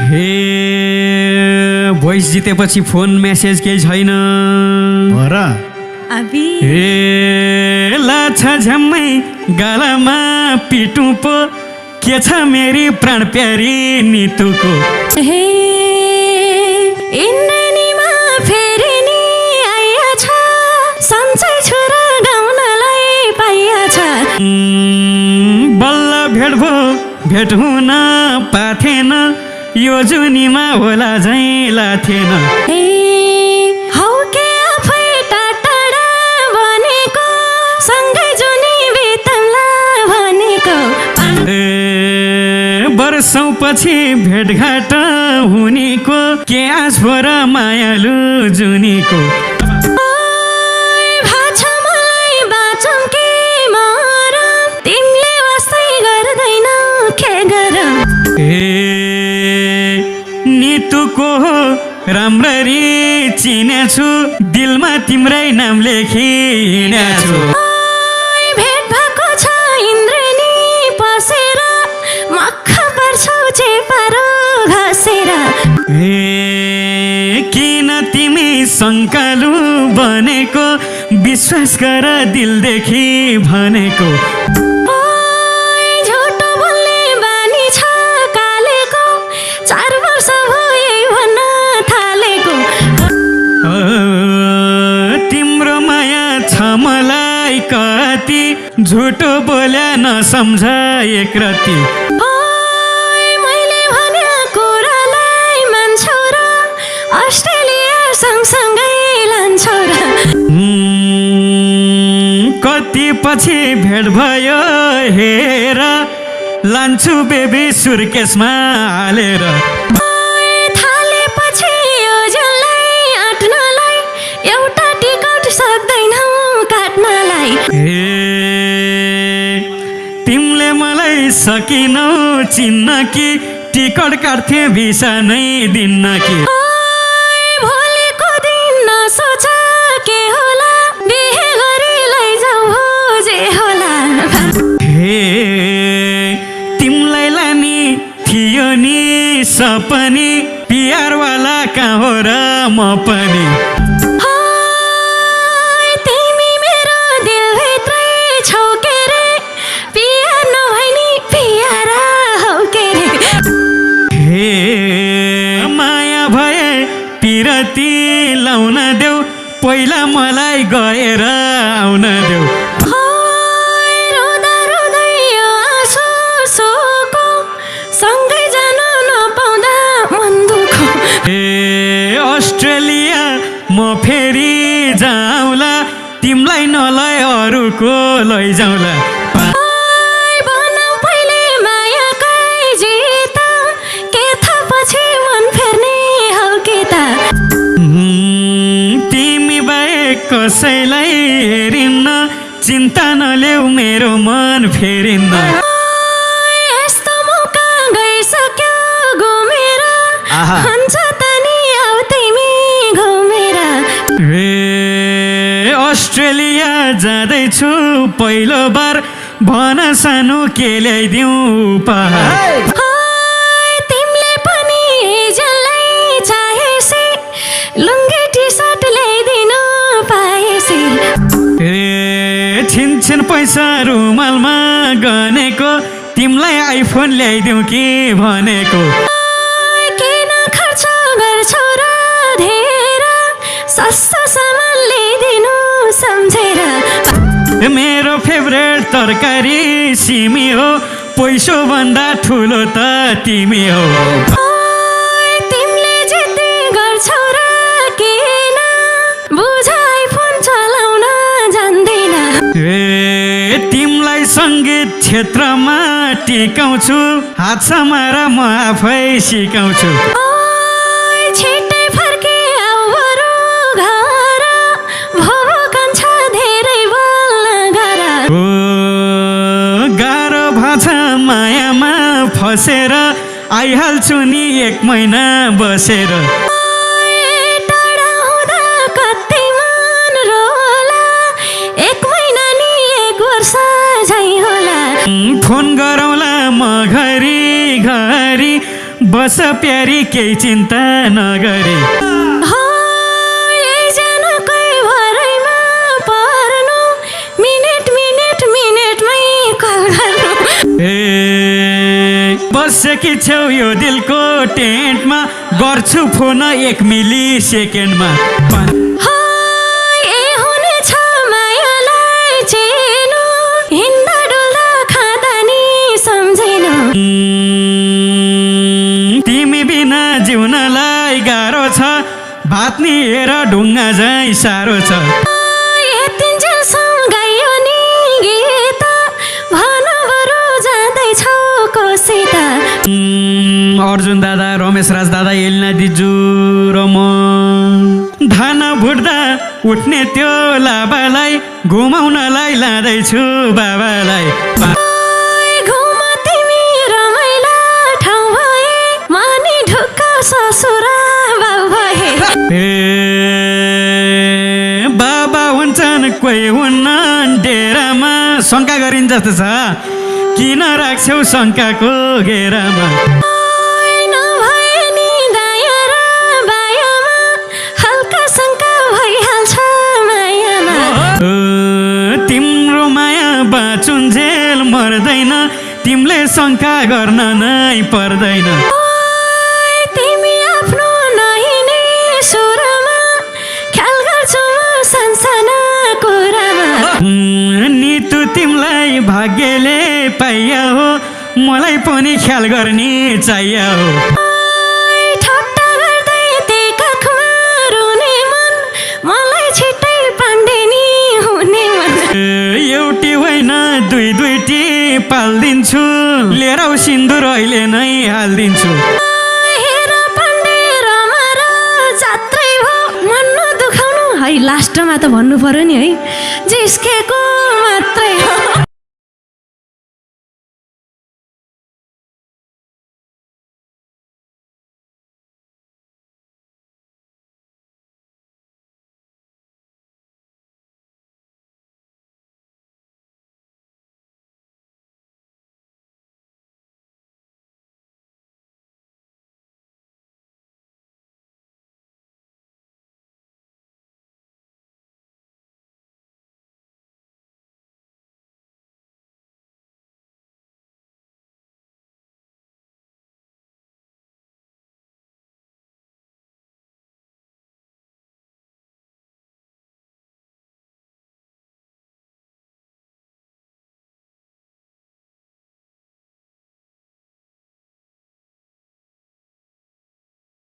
हे भोइस जितेपछि phone message केही छैन र ए लाछा झम्मै गालामा पिटु पो के छ मेरी प्राण प्यारी नितुको हे इन्द्रनीमा फेरि नि आइछ सन्चै छोरा गाउनलाई पाइछ बल्ल भेट भो भेट हुन पाथेन यो जुनीमा होला झैँ लाथेन हौ के आफै टाढा भनेको सँगै जुनी बितौला भनेको वर्षौं पछि भेटघाट हुनेको के आश भो र मायालु जुनीको भाछ मलाई बाँचौँ के मरम तिमीले वास्तै गर्दैनौ के गरम नितुको राम्ररी चिनेछु दिलमा तिम्रै नाम लेखी हिँडेछु भेट भएको छ इन्द्रनी पसेर मक्ख पर्छौ चेपारो घसेर किन तिमी शङ्कालु बनेको विश्वास गर दिलदेखि भनेको झुटो बोल्ने बानी छ कालेको 4 वर्ष भयो भन्न थालेको तिम्रो माया छ मलाई कति झुटो बोल्या नसम्झ एक रति मैले भने कुरालाई मान्छौ र अस्ट्रेलिया सँगसँगै लान्छौ र कति पछि भेट भयो हेर लान्छु बेबी सुर्केसमा हालेर थालेपछि यो जनलाई आँट्नलाई एउटा टिकट सक्दैनौ काट्नलाई तिमीले मलाई सकिनौ चिन्न कि टिकट काट्थे भिसा नै दिन्न कि भोलिको दिन नसोच के होला बिहे गरी लैजाऊ हो जे होला तिमीलाई लाने थियो नि सपनी पियारवाला कहाँ हो र म पनि तिमी मेरो दिलभित्रै छौ के रे पियार नभई नि पियारा हौ के रे माया भए पिरती लाउन देऊ पहिला मलाई गएर आउन देऊ रुँदा रुँदै यो आँसु सोको सँगै जान नपाउँदा मन दुखो अस्ट्रेलिया म फेरि जाउँला तिमीलाई नलय अरूको लैजाउँला बनाऊ पहिले मायाकै जिता के थाहा पछि मन फेर्ने हौ के त तिमी बाहेक कसैलाई हेरिन्न चिन्ता नलेऊ मेरो मन फेरिन्न यस्तो मौका गइसक्यो घुमेर हुन्छ त नि आऊ तिमी घुमेर अस्ट्रेलिया जाँदैछु पहिलो बार भन सानो के ल्याइदिउँ उपहार तिमीले पनि हिजोलाई चाहेसी लुङ्गी टी सर्ट ल्याइदिनु पाएसी छिनछिन पैसा रुमालमा गनेको तिमीलाई आइफोन ल्याइदिउँ कि भनेको किन खर्च गर्छौ र धेर सस्तो सामान ल्याइदिनु सम्झेर मेरो फेभरेट तरकारी सिमी हो पैसो भन्दा ठुलो त तिमी हो तिमीले जिद्दी गर्छौ र किन बुझ आइफोन चलाउन जान्दैन तिमीलाई सङ्गीत क्षेत्रमा टिकाउँछु हात समाएर म आफै सिकाउँछु छिट्टै फर्के आऊ बरु घर भोभो कान्छ धेरै बोल्न गर गाह्रो भछ मायामा फसेर आइहाल्छु नि 1 महिना बसेर टाढा हुँदा कति मन रोला 1 महिना नि 1 वर्ष झै होला फोन गरौँला म घरी घरी बस प्यारी केही चिन्ता नगरे हो एकजनाकै भरैमा पर्नु मिनेट मिनेट मिनेटमै कल गर्नु ए बसेकी छेउ यो दिलको टेन्टमा गर्छु फोन 1 मिली सेकेन्डमा हो ए हुनेछ मायालाई चिनु हिँड्दा डुल्दा खाँदा नि सम्झिनु तिमी बिना जिउनलाई गाह्रो छ भात नि हेर ढुङ्गा झैँ साह्रो छ यतिन्जेलसम्म गाइयो नि गीत भन बरु जाँदैछौ कोसित अर्जुन दादा रमेश राज दादा एलिना दिजु र म धान भुट्दा उठ्ने त्यो लाबालाई घुमाउनलाई लाँदैछु बाबालाई घुम तिमी रमाइला ठाउँ भए मानि ढुक्क ससुरा बाउ भए ए बाबा हुन्छन् कोही हुन्न डेरामा शङ्का गरिन्छ जस्तो छ किन राख्छौ शङ्काको घेरामा नभए नि दाया र बायामा हल्का शङ्का भइहाल्छ मायामा तिम्रो माया बाँचुन्जेल मर्दैन तिमीले शङ्का गर्न नै पर्दैन तिमी आफ्नो नहिने सुरमा ख्याल गर्छु म सानसाना कुरामा नितु तिमीलाई भाग्यले पाइया हो मलाई पनि ख्याल गर्ने चाहियो हो ठट्टा गर्दै त्यही काखमा रुने मन मलाई छिट्टै पाण्डेनी हुने मन एउटी होइन दुई दुईटी पालिदिन्छु लिएर आऊ सिन्दुर अहिले नै हालिदिन्छु हेर पाण्डे रमार जात्रै भो मन नदुखाउनु है लास्टमा त भन्नु पर्यो नि है जिस्केको मात्रै हो